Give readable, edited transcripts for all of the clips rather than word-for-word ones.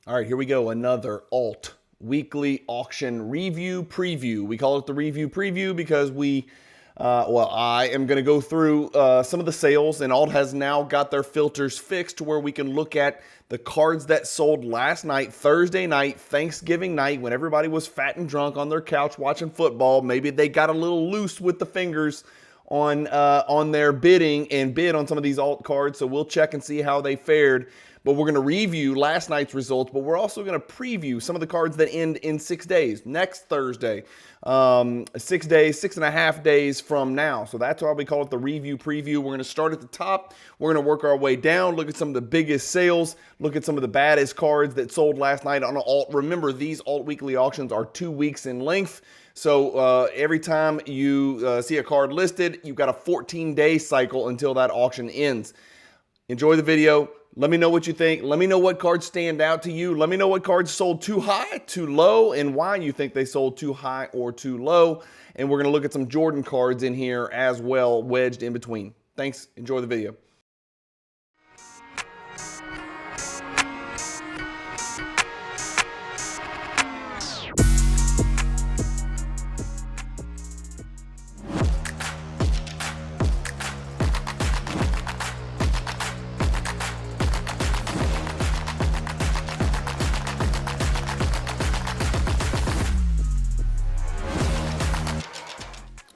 All right, here we go. Another alt weekly auction review preview. We call it the review preview because I am going to go through some of the sales, and Alt has now got their filters fixed to where we can look at the cards that sold last night, Thursday night, Thanksgiving night, when everybody was fat and drunk on their couch watching football. Maybe they got a little loose with the fingers on their bidding and bid on some of these alt cards. So we'll check and see how they fared. But we're going to review last night's results, but we're also going to preview some of the cards that end in 6 days, next Thursday, 6 days, 6.5 days from now. So that's why we call it the review preview. We're going to start at the top. We're going to work our way down, look at some of the biggest sales, look at some of the baddest cards that sold last night on alt. Remember, these alt weekly auctions are 2 weeks in length. So every time you see a card listed, you've got a 14-day cycle until that auction ends. Enjoy the video. Let me know what you think. Let me know what cards stand out to you. Let me know what cards sold too high, too low, and why you think they sold too high or too low. And we're going to look at some Jordan cards in here as well, wedged in between. Thanks. Enjoy the video.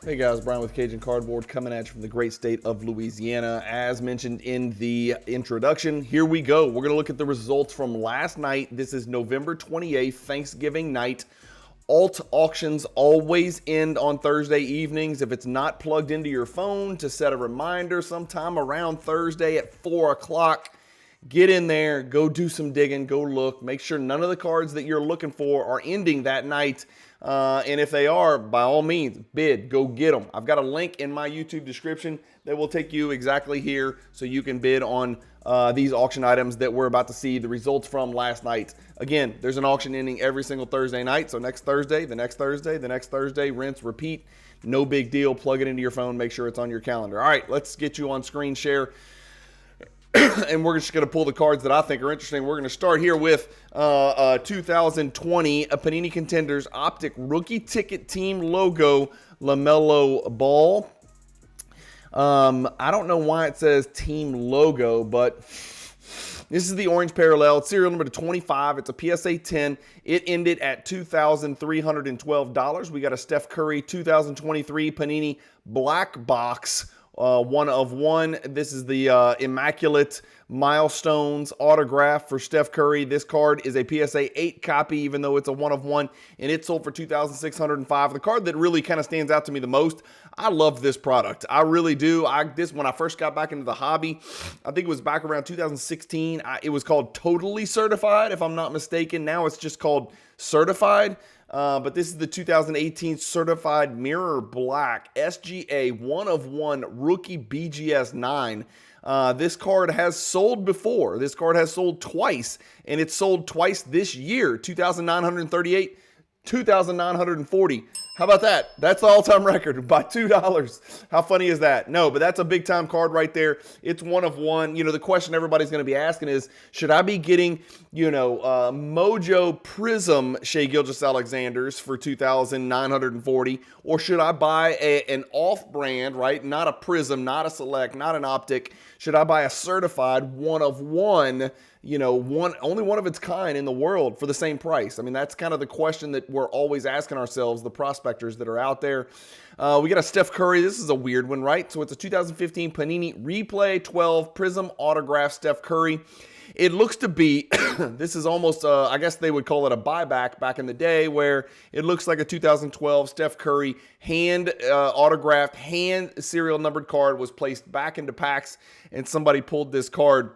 Hey guys, Bryan with Cajun Cardboard coming at you from the great state of Louisiana. As mentioned in the introduction, here we go. We're going to look at the results from last night. This is November 28th, Thanksgiving night. Alt auctions always end on Thursday evenings. If it's not plugged into your phone, to set a reminder sometime around Thursday at 4 o'clock. Get in there, go do some digging, go look. Make sure none of the cards that you're looking for are ending that night. And if they are, by all means, bid, go get them. I've got a link in my YouTube description that will take you exactly here so you can bid on these auction items that we're about to see the results from last night. Again, there's an auction ending every single Thursday night. So next Thursday, the next Thursday, the next Thursday, rinse, repeat. No big deal. Plug it into your phone. Make sure it's on your calendar. All right, let's get you on screen share. And we're just going to pull the cards that I think are interesting. We're going to start here with 2020 Panini Contenders Optic Rookie Ticket Team Logo LaMelo Ball. I don't know why it says Team Logo, but this is the orange parallel. It's serial number to 25. It's a PSA 10. It ended at $2,312. We got a Steph Curry 2023 Panini Black Box. 1 of 1. This is the Immaculate Milestones autograph for Steph Curry. This card is a PSA 8 copy, even though it's a 1 of 1, and it sold for $2,605. The card that really kind of stands out to me the most, I love this product. I really do. When I first got back into the hobby, I think it was back around 2016. It was called Totally Certified, if I'm not mistaken. Now it's just called Certified. But this is the 2018 Certified Mirror Black SGA 1 of 1 Rookie BGS 9. This card has sold before. This card has sold twice, and it's sold twice this year. 2,938, 2,940. How about that? That's the all-time record by $2. How funny is that? No, but that's a big-time card right there. It's 1 of 1. You know, the question everybody's going to be asking is, should I be getting, Mojo Prism Shai Gilgeous-Alexanders for $2,940, or should I buy an off-brand, right? Not a Prism, not a Select, not an Optic. Should I buy a certified 1 of 1? Only one of its kind in the world for the same price? I mean, that's kind of the question that we're always asking ourselves, the prospectors that are out there. We got a Steph Curry. This is a weird one, right? So it's a 2015 Panini Replay 12 Prism Autograph Steph Curry. It looks to be, this is almost, I guess they would call it a buyback back in the day, where it looks like a 2012 Steph Curry hand autographed, hand serial numbered card was placed back into packs, and somebody pulled this card.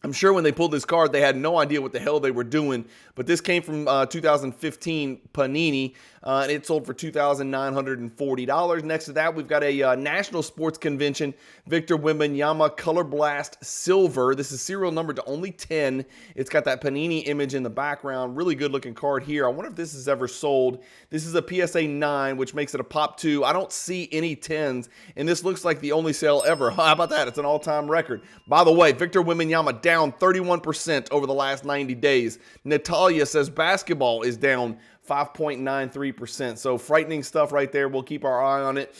I'm sure when they pulled this card, they had no idea what the hell they were doing. But this came from 2015 Panini, and it sold for $2,940. Next to that, we've got a National Sports Convention Victor Wembanyama Color Blast Silver. This is serial numbered to only 10. It's got that Panini image in the background. Really good-looking card here. I wonder if this is ever sold. This is a PSA 9, which makes it a Pop 2. I don't see any 10s, and this looks like the only sale ever. How about that? It's an all-time record. By the way, Victor Wembanyama down 31% over the last 90 days. Natalia says basketball is down 5.93%. So frightening stuff right there. We'll keep our eye on it.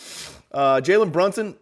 Jalen Brunson,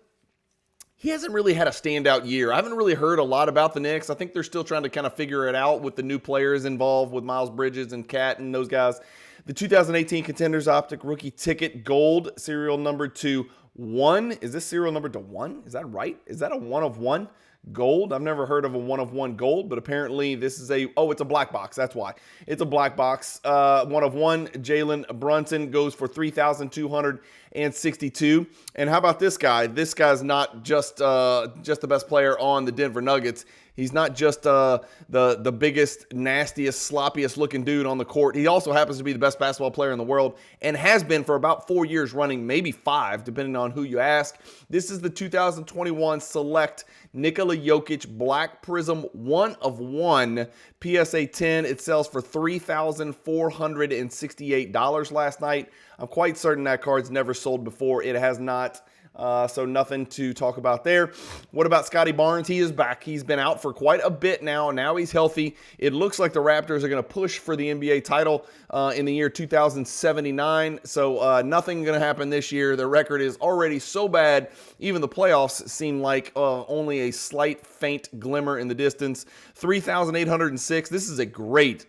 he hasn't really had a standout year. I haven't really heard a lot about the Knicks. I think they're still trying to kind of figure it out with the new players involved with Miles Bridges and Cat and those guys. The 2018 Contenders Optic Rookie Ticket Gold, serial number to 1. Is this serial number to 1? Is that right? Is that a 1 of 1 gold? I've never heard of a 1 of 1 gold, but apparently this is it's a black box. That's why. It's a black box. 1 of 1. Jalen Brunson goes for $3,262. And how about this guy? This guy's not just the best player on the Denver Nuggets. He's not just the biggest, nastiest, sloppiest looking dude on the court. He also happens to be the best basketball player in the world and has been for about 4 years running, maybe 5, depending on who you ask. This is the 2021 Select Nikola Jokic Black Prism 1 of 1 PSA 10. It sells for $3,468 last night. I'm quite certain that card's never sold before. It has not. So nothing to talk about there. What about Scotty Barnes? He is back. He's been out for quite a bit now. Now he's healthy. It looks like the Raptors are going to push for the NBA title in the year 2079. So nothing going to happen this year. Their record is already so bad. Even the playoffs seem like only a slight, faint glimmer in the distance. 3,806. This is a great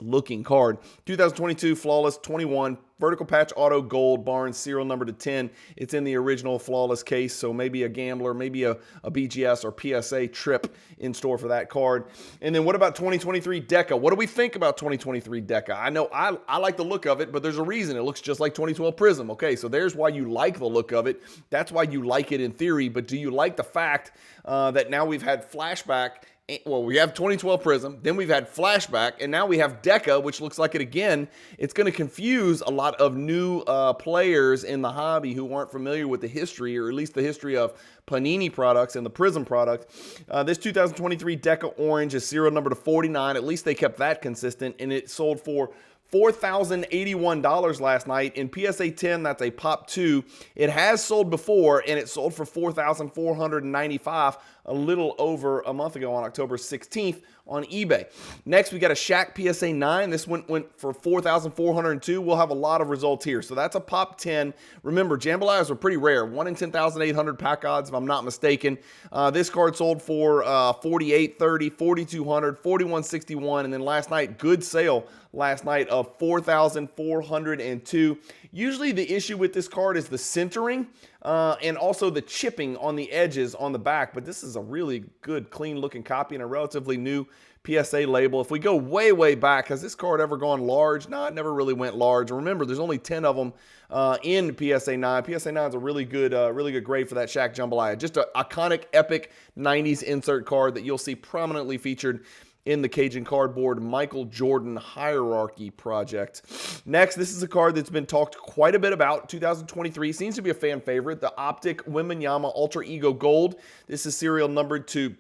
looking card. 2022 Flawless 21 vertical patch auto gold Barnes serial number to 10. It's in the original Flawless case, so maybe a gambler, maybe a BGS or PSA trip in store for that card. And then what about 2023 Deca? What do we think about 2023 Deca? I know I like the look of it, but there's a reason. It looks just like 2012 Prism. Okay, so there's why you like the look of it. That's why you like it in theory, but do you like the fact that now we've had flashback? Well, we have 2012 Prism, then we've had Flashback, and now we have Deca, which looks like it again. It's going to confuse a lot of new players in the hobby who aren't familiar with the history, or at least the history of Panini products and the Prism product. This 2023 Deca Orange is serial number to 49. At least they kept that consistent, and it sold for $4,081 last night. In PSA 10, that's a Pop 2. It has sold before, and it sold for $4,495 a little over a month ago on October 16th on eBay. Next, we got a Shaq PSA 9. This one went for $4,402. We'll have a lot of results here. So that's a Pop 10. Remember, jambalayas are pretty rare. 1 in 10,800 pack odds, if I'm not mistaken. This card sold for $4,830, $4,200, $4,161, and then last night, good sale last night of $4,402. Usually the issue with this card is the centering and also the chipping on the edges on the back, but this is a really good, clean-looking copy and a relatively new PSA label. If we go way, way back, has this card ever gone large? No, it never really went large. Remember, there's only 10 of them in PSA 9. PSA 9 is a really good grade for that Shaq Jambalaya. Just an iconic, epic 90s insert card that you'll see prominently featured in the Cajun Cardboard Michael Jordan Hierarchy project. Next, this is a card that's been talked quite a bit about. 2023 seems to be a fan favorite. The Optic Wembanyama Ultra Ego Gold. This is serial numbered to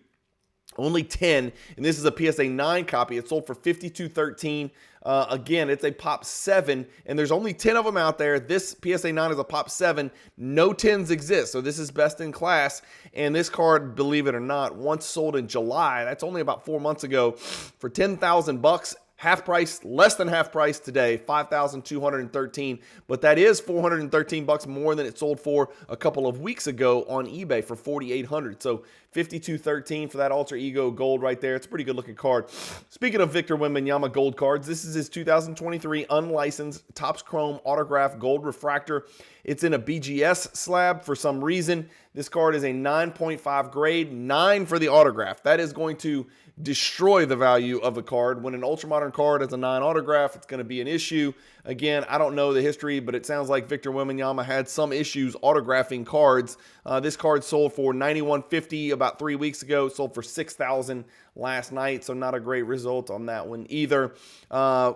only 10, and this is a PSA 9 copy. It sold for $5,213. Again, it's a Pop 7, and there's only 10 of them out there. This PSA 9 is a Pop 7. No 10s exist, so this is best in class. And this card, believe it or not, once sold in July, that's only about 4 months ago, for $10,000. Half price, less than half price today, $5,213, but that is $413 more than it sold for a couple of weeks ago on eBay for $4,800. So $5,213 for that Alter Ego Gold right there. It's a pretty good looking card. Speaking of Victor Wembanyama Gold cards, this is his 2023 unlicensed Topps Chrome Autograph Gold Refractor. It's in a BGS slab for some reason. This card is a 9.5 grade, 9 for the autograph. That is going to destroy the value of the card. When an ultramodern card has a 9 autograph, it's going to be an issue. Again, I don't know the history, but it sounds like Victor Wembanyama had some issues autographing cards. This card sold for $9,150 about 3 weeks ago. It sold for $6,000 last night, so not a great result on that one either.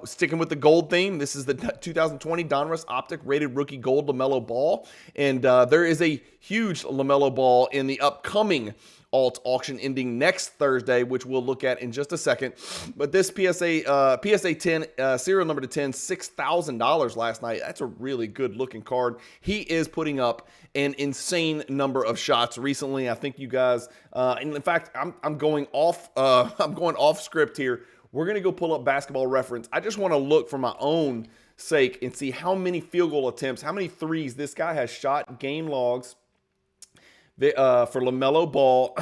Sticking with the gold theme, this is the 2020 Donruss Optic Rated Rookie Gold LaMelo Ball, and there is a huge LaMelo Ball in the upcoming alt auction ending next Thursday, which we'll look at in just a second. But this PSA 10 serial number to 10, $6,000 last night. That's a really good looking card. He is putting up an insane number of shots recently. I think you guys, and in fact, I'm going off. I'm going off script here. We're gonna go pull up Basketball Reference. I just want to look for my own sake and see how many field goal attempts, how many threes this guy has shot. Game logs for LaMelo Ball.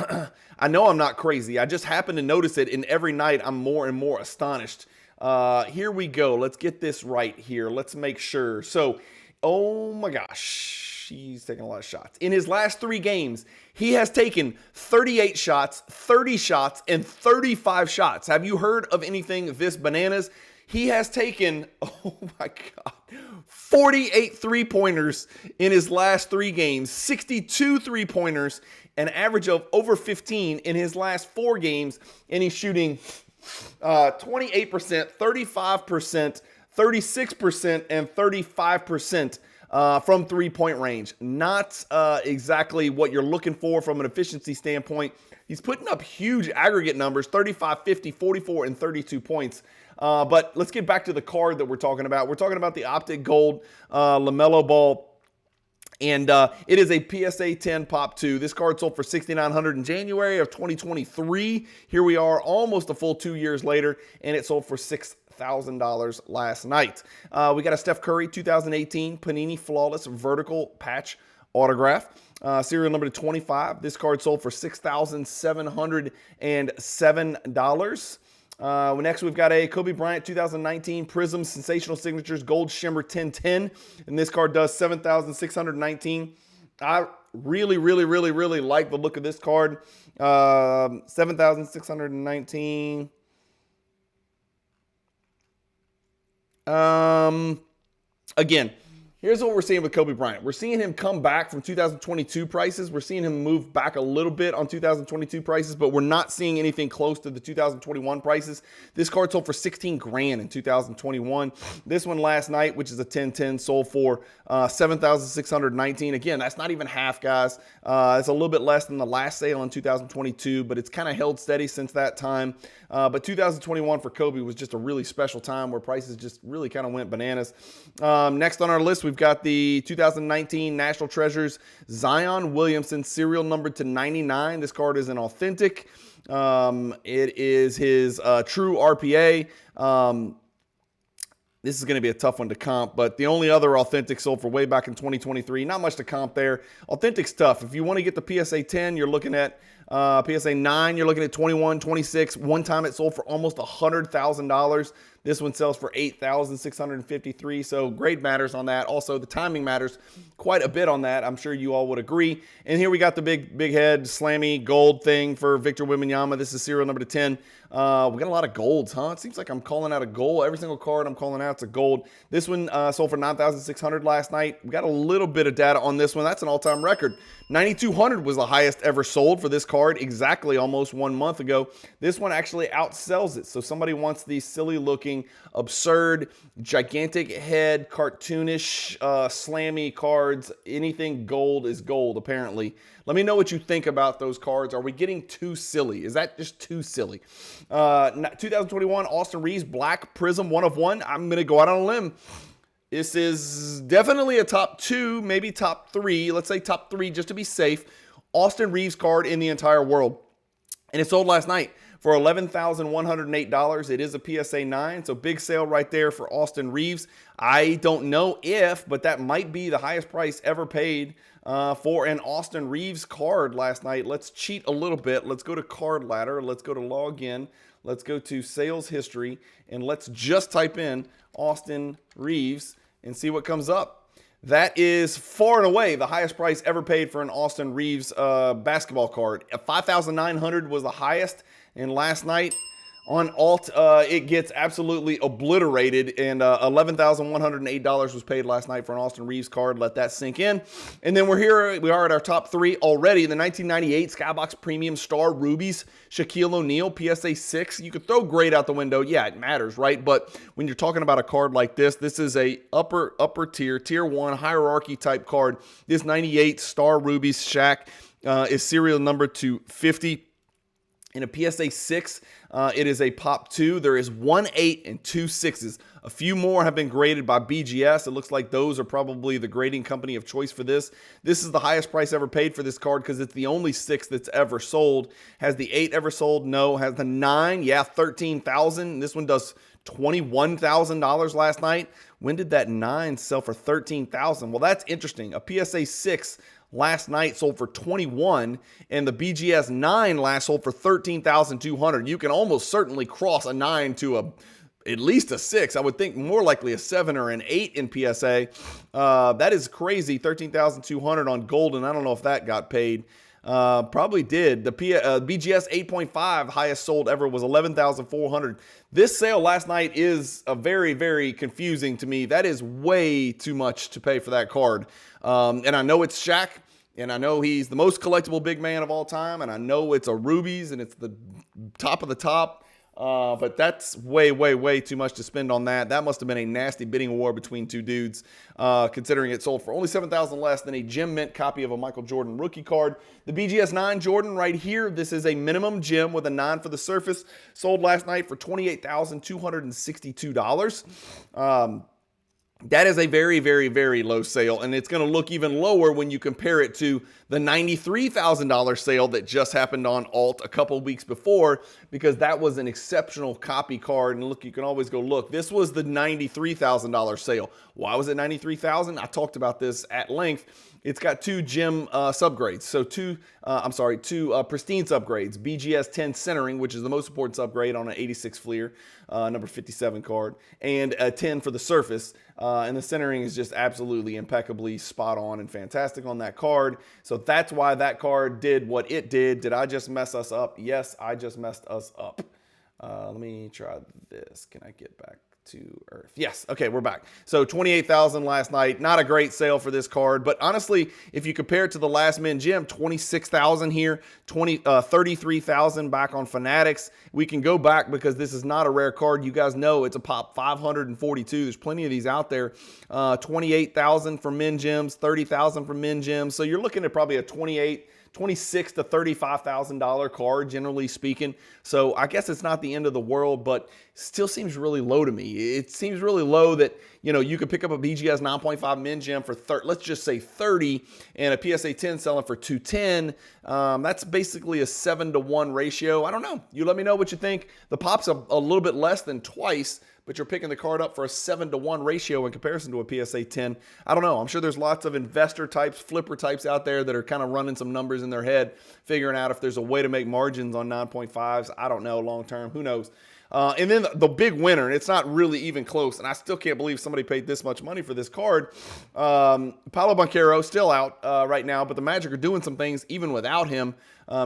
I know I'm not crazy. I just happen to notice it, and every night I'm more and more astonished. Here we go. Let's get this right here. Let's make sure. So, oh my gosh, he's taking a lot of shots. In his last 3 games, he has taken 38 shots, 30 shots, and 35 shots. Have you heard of anything this bananas? He has taken, oh my God, 48 three-pointers in his last 3 games, 62 three-pointers, an average of over 15 in his last 4 games, and he's shooting 28%, 35%, 36%, and 35% from three-point range. Not exactly what you're looking for from an efficiency standpoint. He's putting up huge aggregate numbers, 35, 50, 44, and 32 points. But let's get back to the card that we're talking about. We're talking about the Optic Gold LaMelo Ball. And it is a PSA 10 Pop 2. This card sold for $6,900 in January of 2023. Here we are almost a full 2 years later, and it sold for $6,000 last night. We got a Steph Curry 2018 Panini Flawless Vertical Patch Autograph. Serial number to 25. This card sold for $6,707. Next, we've got a Kobe Bryant 2019 Prism Sensational Signatures Gold Shimmer 1010. And this card does $7,619. I really like the look of this card. $7,619. Again, here's what we're seeing with Kobe Bryant. We're seeing him come back from 2022 prices. We're seeing him move back a little bit on 2022 prices, but we're not seeing anything close to the 2021 prices. This card sold for $16,000 in 2021. This one last night, which is a 1010, sold for $7,619. Again, that's not even half, guys. It's a little bit less than the last sale in 2022, but it's kind of held steady since that time. But 2021 for Kobe was just a really special time where prices just really kind of went bananas. Next on our list, we've got the 2019 National Treasures Zion Williamson serial number to 99. This card is an authentic. It is his true RPA. This is going to be a tough one to comp, but the only other authentic sold for way back in 2023. Not much to comp there. Authentic's tough. If you want to get the PSA 10, you're looking at PSA 9, you're looking at 21, 26. One time it sold for almost $100,000. This one sells for $8,653. So grade matters on that. Also, the timing matters quite a bit on that. I'm sure you all would agree. And here we got the big head slammy gold thing for Victor Wembanyama. This is serial number to 10. We got a lot of golds, huh? It seems like I'm calling out a gold. Every single card I'm calling out, it's a gold. This one sold for $9,600 last night. We got a little bit of data on this one. That's an all-time record. $9,200 was the highest ever sold for this card exactly almost 1 month ago. This one actually outsells it. So somebody wants these silly-looking, absurd, gigantic head, cartoonish, slammy cards. Anything gold is gold, apparently. Let me know what you think about those cards. Are we getting too silly? Is that just too silly? 2021 Austin Reeves Black Prism 1 of 1. I'm going to go out on a limb. This is definitely a top 2, maybe top 3. Let's say top 3 just to be safe. Austin Reeves card in the entire world. And it sold last night for $11,108. It is a PSA 9, so big sale right there for Austin Reeves. I don't know if, but that might be the highest price ever paid for an Austin Reeves card last night. Let's cheat a little bit. Let's go to Card Ladder. Let's go to Log In. Let's go to Sales History, and let's just type in Austin Reeves and see what comes up. That is far and away the highest price ever paid for an Austin Reeves basketball card. $5,900 was the highest, and last night on alt, it gets absolutely obliterated, and $11,108 was paid last night for an Austin Reeves card. Let that sink in. And then we are at our top 3 already. The 1998 Skybox Premium Star Rubies, Shaquille O'Neal, PSA 6. You could throw grade out the window. Yeah, it matters, right? But when you're talking about a card like this is a upper tier, tier 1 hierarchy type card. This 98 Star Rubies Shaq. is serial number to 50. In a PSA 6, it is a pop 2. There is 1 8 and 2 6s. A few more have been graded by BGS. It looks like those are probably the grading company of choice for this. This is the highest price ever paid for this card because it's the only 6 that's ever sold. Has the 8 ever sold? No. Has the 9? Yeah, $13,000. This one does $21,000 last night. When did that 9 sell for $13,000? Well, that's interesting. A PSA 6 last night sold for 21, and the BGS 9 last sold for 13,200. You can almost certainly cross a 9 to at least a 6. I would think more likely a 7 or an 8 in PSA. That is crazy. 13,200 on Golden. I don't know if that got paid. Probably did. The BGS 8.5 highest sold ever was 11,400. This sale last night is a very, very confusing to me. That is way too much to pay for that card. And I know it's Shaq, and I know he's the most collectible big man of all time, and I know it's a Rubies, and it's the top of the top. But that's way, way, way too much to spend on that. That must have been a nasty bidding war between two dudes, considering it sold for only $7,000 less than a gem mint copy of a Michael Jordan rookie card. The BGS 9 Jordan right here, this is a minimum gem with a 9 for the surface. Sold last night for $28,262. That is a very, very, very low sale, and it's going to look even lower when you compare it to the $93,000 sale that just happened on Alt a couple weeks before, because that was an exceptional copy card. And look, you can always go look. This was the $93,000 sale. Why was it $93,000? I talked about this at length. It's got 2 gem subgrades. So two pristine subgrades. BGS 10 centering, which is the most important subgrade on an 86 Fleer, number 57 card, and a 10 for the surface. And the centering is just absolutely impeccably spot on and fantastic on that card. So that's why that card did what it did. Did I just mess us up? Yes, I just messed us up. Let me try this. Can I get back to Earth? Yes. Okay, we're back. So 28,000 last night. Not a great sale for this card, but honestly, if you compare it to the last min gem, 26,000 here, 33,000 back on Fanatics. We can go back because this is not a rare card. You guys know it's a pop 542. There's plenty of these out there. 28,000 for min gems, 30,000 for min gems. So you're looking at probably a $26,000 to $35,000 card, generally speaking. So I guess it's not the end of the world, but still seems really low to me. It seems really low that, you know, you could pick up a BGS 9.5 min gem for let's just say 30, and a PSA 10 selling for 210. That's basically a 7-to-1 ratio. I don't know. You let me know what you think. The pop's a little bit less than twice, but you're picking the card up for a 7-to-1 ratio in comparison to a PSA 10. I don't know. I'm sure there's lots of investor types, flipper types out there that are kind of running some numbers in their head, figuring out if there's a way to make margins on 9.5s. I don't know long term. Who knows? And then the big winner, and it's not really even close, and I still can't believe somebody paid this much money for this card. Paolo Banchero still out right now, but the Magic are doing some things even without him.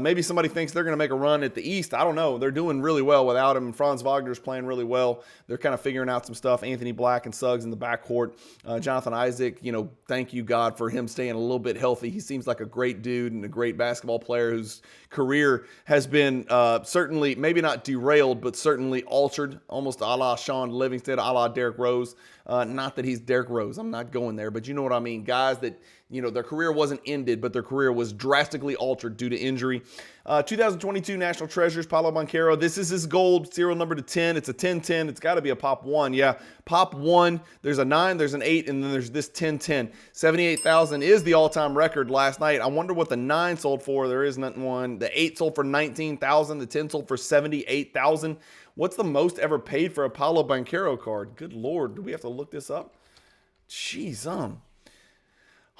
Maybe somebody thinks they're going to make a run at the East. I don't know. They're doing really well without him. Franz Wagner's playing really well. They're kind of figuring out some stuff. Anthony Black and Suggs in the backcourt. Jonathan Isaac, you know, thank you, God, for him staying a little bit healthy. He seems like a great dude and a great basketball player whose career has been certainly, maybe not derailed, but certainly altered, almost a la Sean Livingston, a la Derrick Rose. Not that he's Derrick Rose. I'm not going there, but you know what I mean. Guys that, you know, their career wasn't ended, but their career was drastically altered due to injury. 2022 National Treasures, Paolo Banchero. This is his gold, serial number to 10. It's a 10-10. It's got to be a pop 1. Yeah, pop 1. There's a 9, there's an 8, and then there's this 10-10. 78,000 is the all-time record last night. I wonder what the 9 sold for. There isn't one. The 8 sold for 19,000. The 10 sold for 78,000. What's the most ever paid for a Paolo Banchero card? Good Lord, do we have to look this up? Jeez,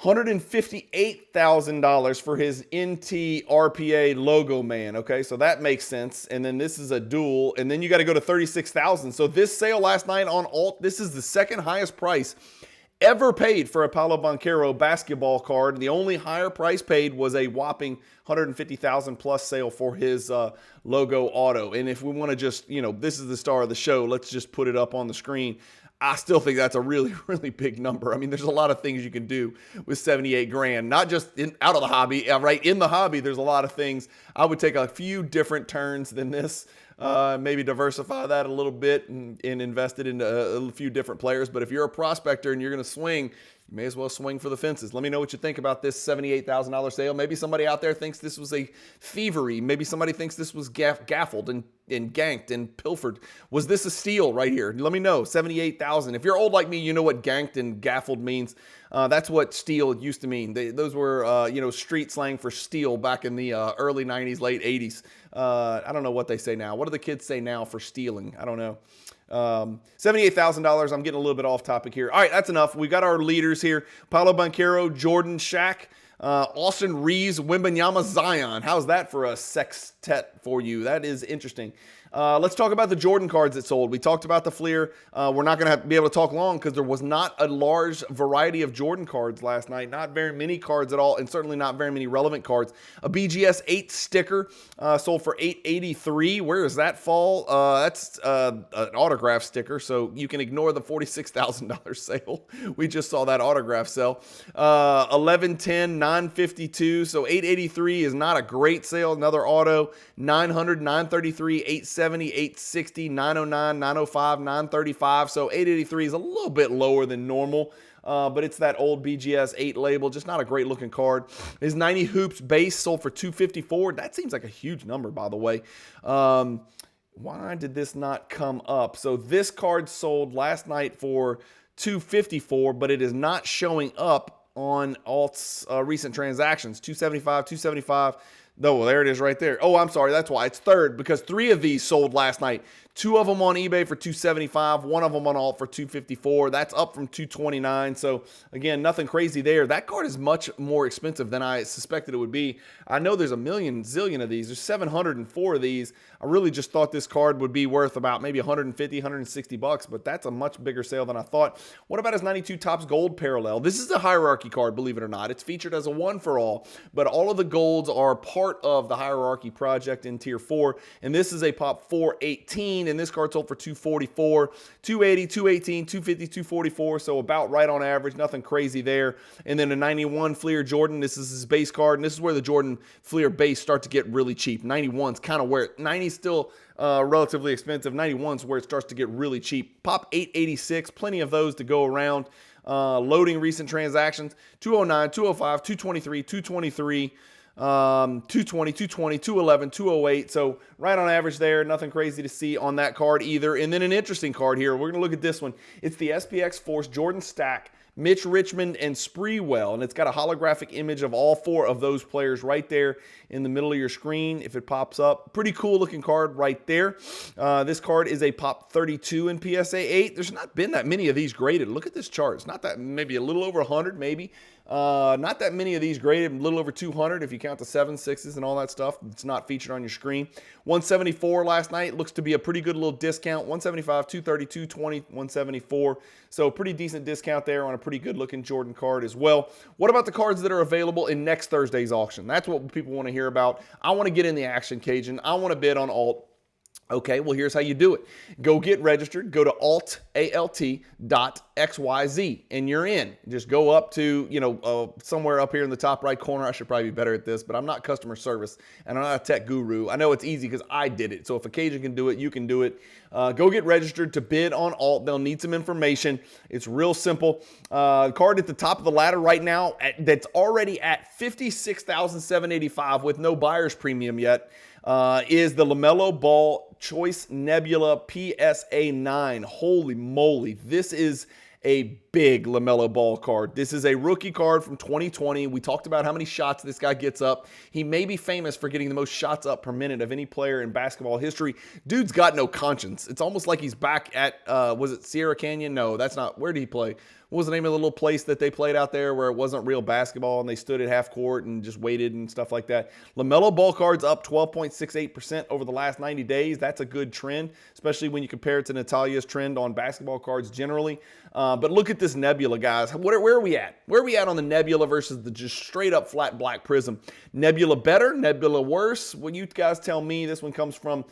$158,000 for his NT RPA logo man. Okay, so that makes sense. And then this is a dual, and then you got to go to 36,000. So this sale last night on Alt, this is the second highest price ever paid for a Paolo Banchero basketball card. The only higher price paid was a whopping 150,000 plus sale for his logo auto. And if we want to just, you know, this is the star of the show, let's just put it up on the screen. I still think that's a really, really big number. I mean, there's a lot of things you can do with 78 grand, not just out of the hobby, right? In the hobby, there's a lot of things. I would take a few different turns than this. maybe diversify that a little bit and invest it into a few different players. But if you're a prospector and you're going to swing, you may as well swing for the fences. Let me know what you think about this $78,000 sale. Maybe somebody out there thinks this was a thievery. Maybe somebody thinks this was gaffled and ganked and pilfered. Was this a steal right here? Let me know. $78,000. If you're old like me, you know what ganked and gaffled means. That's what steal used to mean. Those were, street slang for steal back in the early 90s, late 80s. I don't know what they say now. What do the kids say now for stealing? I don't know. $78,000. I'm getting a little bit off topic here. All right, that's enough. We got our leaders here. Paolo, Banchero, Jordan, Shaq, Austin Reeves, Wembanyama, Zion. How's that for a sextet for you? That is interesting. Let's talk about the Jordan cards that sold. We talked about the Fleer. We're not going to be able to talk long because there was not a large variety of Jordan cards last night. Not very many cards at all, and certainly not very many relevant cards. A BGS 8 sticker sold for $883. Where does that fall? That's an autograph sticker, so you can ignore the $46,000 sale. We just saw that autograph sell. 1110, 952. So $883 is not a great sale. Another auto. 900, 933, 870, 860, 909, 905, 935. So 883 is a little bit lower than normal. But it's that old BGS 8 label. Just not a great looking card. His 90 Hoops base sold for $254. That seems like a huge number, by the way. Why did this not come up? So this card sold last night for $254, but it is not showing up on Alt's recent transactions. $275. No, there it is right there. Oh, I'm sorry. That's why. It's third because 3 of these sold last night. 2 of them on eBay for $275. 1 of them on Alt for $254. That's up from $229. So, again, nothing crazy there. That card is much more expensive than I suspected it would be. I know there's a zillion of these. There's 704 of these. I really just thought this card would be worth about maybe $150, $160, but that's a much bigger sale than I thought. What about his 92 Topps Gold Parallel? This is a hierarchy card, believe it or not. It's featured as a 1-for-all, but all of the golds are part of the hierarchy project in Tier 4, and this is a Pop 418, and this card sold for $244, $280, $218, $250, $244, so about right on average. Nothing crazy there. And then a 91 Fleer Jordan. This is his base card, and this is where the Jordan Fleer base start to get really cheap. 91's kind of where 90's still relatively expensive. 91's where it starts to get really cheap. Pop 886, plenty of those to go around. Loading recent transactions, 209, 205, 223, 223, 220, 220, 211, 208. So right on average there. Nothing crazy to see on that card either. And then an interesting card here. We're going to look at this one. It's the SPX Force Jordan Stack, Mitch Richmond, and Spreewell. And it's got a holographic image of all 4 of those players right there in the middle of your screen if it pops up. Pretty cool looking card right there. This card is a Pop 32 in PSA 8. There's not been that many of these graded. Look at this chart. It's not that, maybe a little over 100 maybe. Not that many of these graded, a little over 200 if you count the 7, 6s and all that stuff. It's not featured on your screen. 174 last night. Looks to be a pretty good little discount. 175, 230, 220, 174. So pretty decent discount there on a pretty good looking Jordan card as well. What about the cards that are available in next Thursday's auction? That's what people want to hear about. I want to get in the action, Cajun. I want to bid on Alt. Okay, well, here's how you do it. Go get registered. Go to alt.xyz, and you're in. Just go up to, somewhere up here in the top right corner. I should probably be better at this, but I'm not customer service, and I'm not a tech guru. I know it's easy because I did it. So if Cajun can do it, you can do it. Go get registered to bid on Alt. They'll need some information. It's real simple. Card at the top of the ladder right now that's already at $56,785 with no buyer's premium yet. Is the LaMelo Ball Choice Nebula PSA 9. Holy moly. This is a big LaMelo Ball card. This is a rookie card from 2020. We talked about how many shots this guy gets up. He may be famous for getting the most shots up per minute of any player in basketball history. Dude's got no conscience. It's almost like he's back at, was it Sierra Canyon? No, that's not. Where did he play? What was the name of the little place that they played out there where it wasn't real basketball and they stood at half court and just waited and stuff like that? LaMelo Ball cards up 12.68% over the last 90 days. That's a good trend, especially when you compare it to Natalia's trend on basketball cards generally. But look at this Nebula, guys. Where are we at? Where are we at on the Nebula versus the just straight up flat black prism? Nebula better? Nebula worse? Well, you guys tell me. This one comes from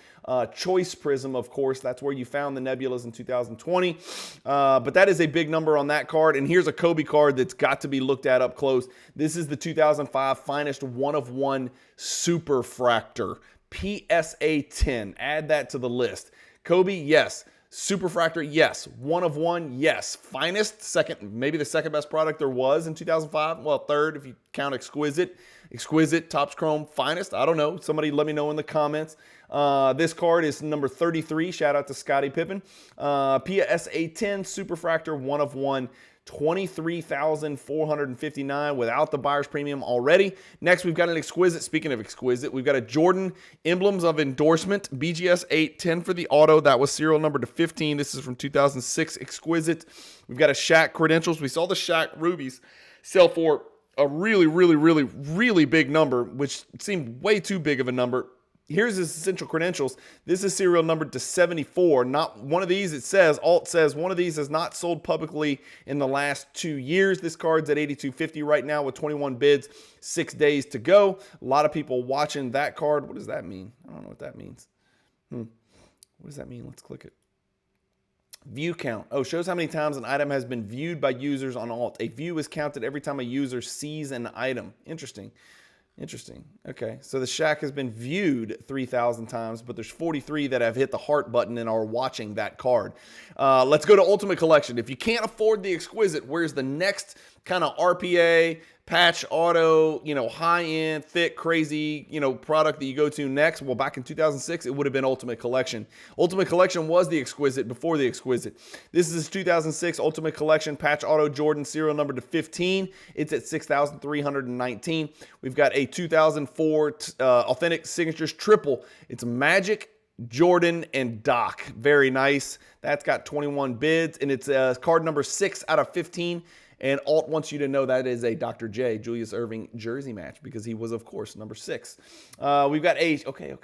Choice Prism, of course. That's where you found the Nebulas in 2020. But that is a big number on that card. And here's a Kobe card that's got to be looked at up close. This is the 2005 Finest 1 of 1 Super Fractor. PSA 10. Add that to the list. Kobe, yes. Superfractor, yes. One of one, yes. Finest, second, maybe the second best product there was in 2005. Well, third if you count Exquisite. Exquisite, Topps Chrome, Finest. I don't know. Somebody let me know in the comments. This card is number 33. Shout out to Scottie Pippen. PSA 10 Superfractor, one of one. 23,459 without the buyer's premium already. Next, we've got an Exquisite. Speaking of Exquisite, we've got a Jordan Emblems of Endorsement BGS 810 for the auto. That was serial number to 15. This is from 2006 Exquisite. We've got a Shaq Credentials. We saw the Shaq Rubies sell for a really big number, which seemed way too big of a number. Here's his essential credentials. This is serial numbered to 74. Not one of these, it says, Alt says, one of these has not sold publicly in the last 2 years. This card's at $82.50 right now with 21 bids, 6 days to go. A lot of people watching that card. What does that mean? I don't know what that means. What does that mean? Let's click it. View count. Oh, shows how many times an item has been viewed by users on Alt. A view is counted every time a user sees an item. Interesting. Interesting. Okay, so the Shaq has been viewed 3,000 times, but there's 43 that have hit the heart button and are watching that card. Let's go to Ultimate Collection. If you can't afford the Exquisite, where's the next kind of RPA, patch auto, high-end, thick, crazy, product that you go to next? Well, back in 2006, it would have been Ultimate Collection. Ultimate Collection was the Exquisite before the Exquisite. This is 2006 Ultimate Collection patch auto Jordan serial number to 15. It's at 6,319. We've got a 2004 Authentic Signatures triple. It's Magic, Jordan, and Doc. Very nice. That's got 21 bids, and it's card number 6 out of 15. And Alt wants you to know that is a Dr. J, Julius Erving jersey match, because he was, of course, number 6. We've got a, okay,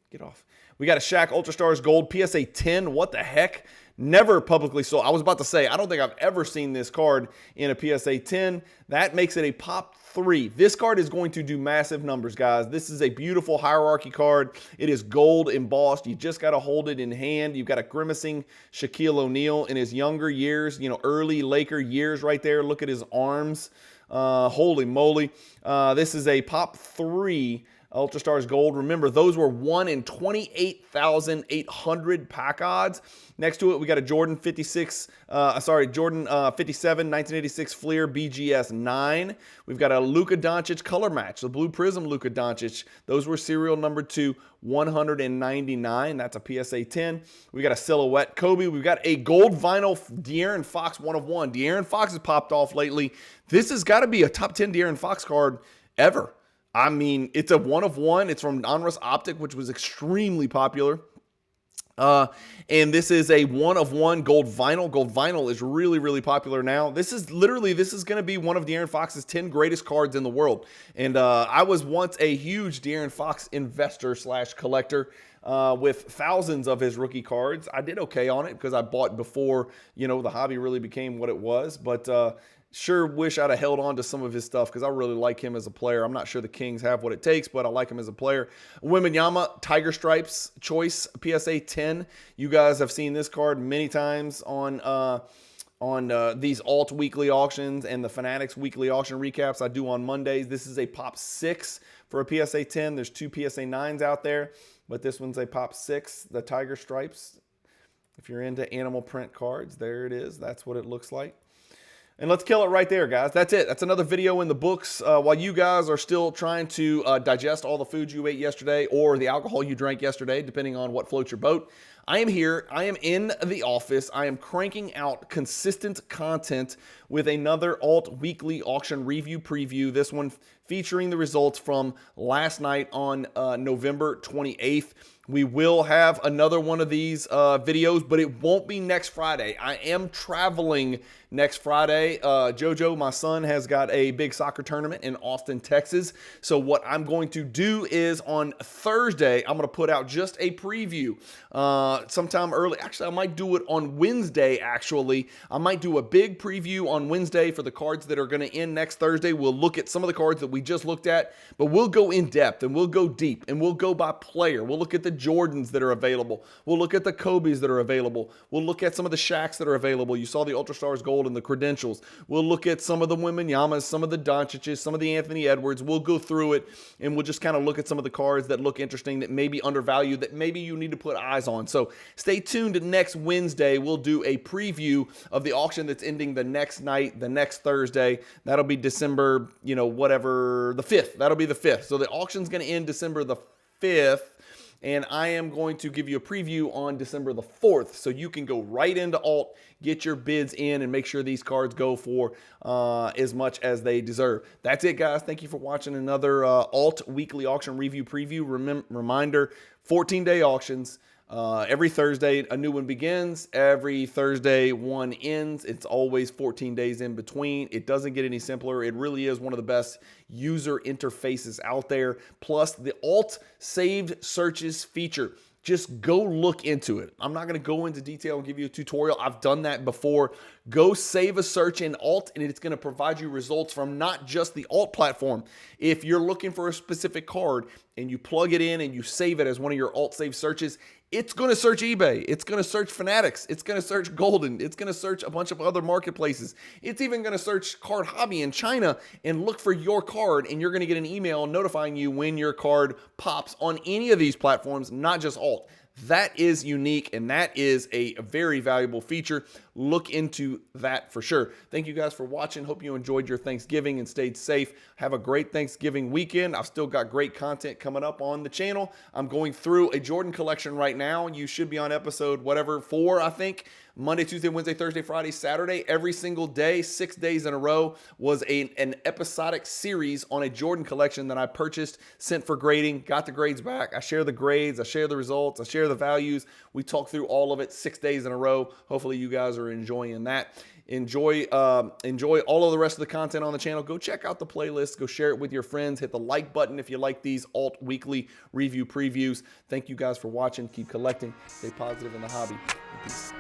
get off. We got a Shaq Ultra Stars Gold PSA 10. What the heck? Never publicly sold. I was about to say, I don't think I've ever seen this card in a PSA 10. That makes it a pop 3. This card is going to do massive numbers, guys. This is a beautiful hierarchy card. It is gold embossed. You just got to hold it in hand. You've got a grimacing Shaquille O'Neal in his younger years, early Laker years right there. Look at his arms. Holy moly. This is a pop 3 Ultra Stars Gold. Remember, those were 1 in 28,800 pack odds. Next to it, we got a Jordan 57, 1986 Fleer BGS 9. We've got a Luka Doncic color match, the Blue Prism Luka Doncic. Those were serial number to 199. That's a PSA 10. We got a Silhouette Kobe. We've got a gold vinyl De'Aaron Fox 1 of 1. De'Aaron Fox has popped off lately. This has got to be a top 10 De'Aaron Fox card ever. I mean, it's a 1 of 1. It's from Donruss Optic, which was extremely popular. And this is a 1 of 1 gold vinyl. Gold vinyl is really popular now. This is going to be one of De'Aaron Fox's 10 greatest cards in the world. And I was once a huge De'Aaron Fox investor / collector with thousands of his rookie cards. I did okay on it because I bought before, the hobby really became what it was. But sure wish I'd have held on to some of his stuff because I really like him as a player. I'm not sure the Kings have what it takes, but I like him as a player. Wembanyama Tiger Stripes Choice PSA 10. You guys have seen this card many times on these Alt weekly auctions and the Fanatics weekly auction recaps I do on Mondays. This is a pop 6 for a PSA 10. There's 2 PSA 9s out there, but this one's a pop 6, the Tiger Stripes. If you're into animal print cards, there it is. That's what it looks like. And let's kill it right there, guys. That's it. That's another video in the books. While you guys are still trying to digest all the food you ate yesterday or the alcohol you drank yesterday, depending on what floats your boat, I am here. I am in the office. I am cranking out consistent content with another Alt Weekly Auction Review Preview. This one featuring the results from last night on November 28th. We will have another one of these videos, but it won't be next Friday. I am traveling next Friday. Jojo, my son, has got a big soccer tournament in Austin, Texas. So what I'm going to do is on Thursday, I'm going to put out just a preview sometime early. Actually, I might do it on Wednesday, actually. I might do a big preview on Wednesday for the cards that are going to end next Thursday. We'll look at some of the cards that we just looked at, but we'll go in depth and we'll go deep and we'll go by player. We'll look at the Jordans that are available. We'll look at the Kobes that are available. We'll look at some of the Shaqs that are available. You saw the Ultra Stars Gold and the credentials. We'll look at some of the Wembanyamas, some of the Doncic's, some of the Anthony Edwards. We'll go through it and we'll just kind of look at some of the cards that look interesting, that may be undervalued, that maybe you need to put eyes on. So stay tuned. Next Wednesday, we'll do a preview of the auction that's ending the next night, the next Thursday. That'll be December, whatever, the 5th. That'll be the 5th. So the auction's going to end December the 5th. And I am going to give you a preview on December the 4th. So you can go right into alt, get your bids in, and make sure these cards go for as much as they deserve. That's it, guys. Thank you for watching another alt weekly auction review preview. Reminder, 14-day auctions. Every Thursday, a new one begins. Every Thursday, one ends. It's always 14 days in between. It doesn't get any simpler. It really is one of the best user interfaces out there. Plus, the alt saved searches feature. Just go look into it. I'm not going to go into detail and give you a tutorial. I've done that before. Go save a search in alt, and it's going to provide you results from not just the alt platform. If you're looking for a specific card and you plug it in and you save it as one of your alt save searches, it's going to search eBay. It's going to search Fanatics. It's going to search Golden. It's going to search a bunch of other marketplaces. It's even going to search Card Hobby in China and look for your card, and you're going to get an email notifying you when your card pops on any of these platforms, not just alt. That is unique, and that is a very valuable feature. Look into that for sure. Thank you guys for watching. Hope you enjoyed your Thanksgiving and stayed safe. Have a great Thanksgiving weekend. I've still got great content coming up on the channel. I'm going through a Jordan collection right now. You should be on episode 4, I think. Monday, Tuesday, Wednesday, Thursday, Friday, Saturday, every single day, 6 days in a row, was an episodic series on a Jordan collection that I purchased, sent for grading, got the grades back. I share the grades, I share the results, I share the values. We talk through all of it 6 days in a row. Hopefully you guys are enjoying that. Enjoy all of the rest of the content on the channel. Go check out the playlist. Go share it with your friends. Hit the like button if you like these alt weekly review previews. Thank you guys for watching. Keep collecting. Stay positive in the hobby. Peace.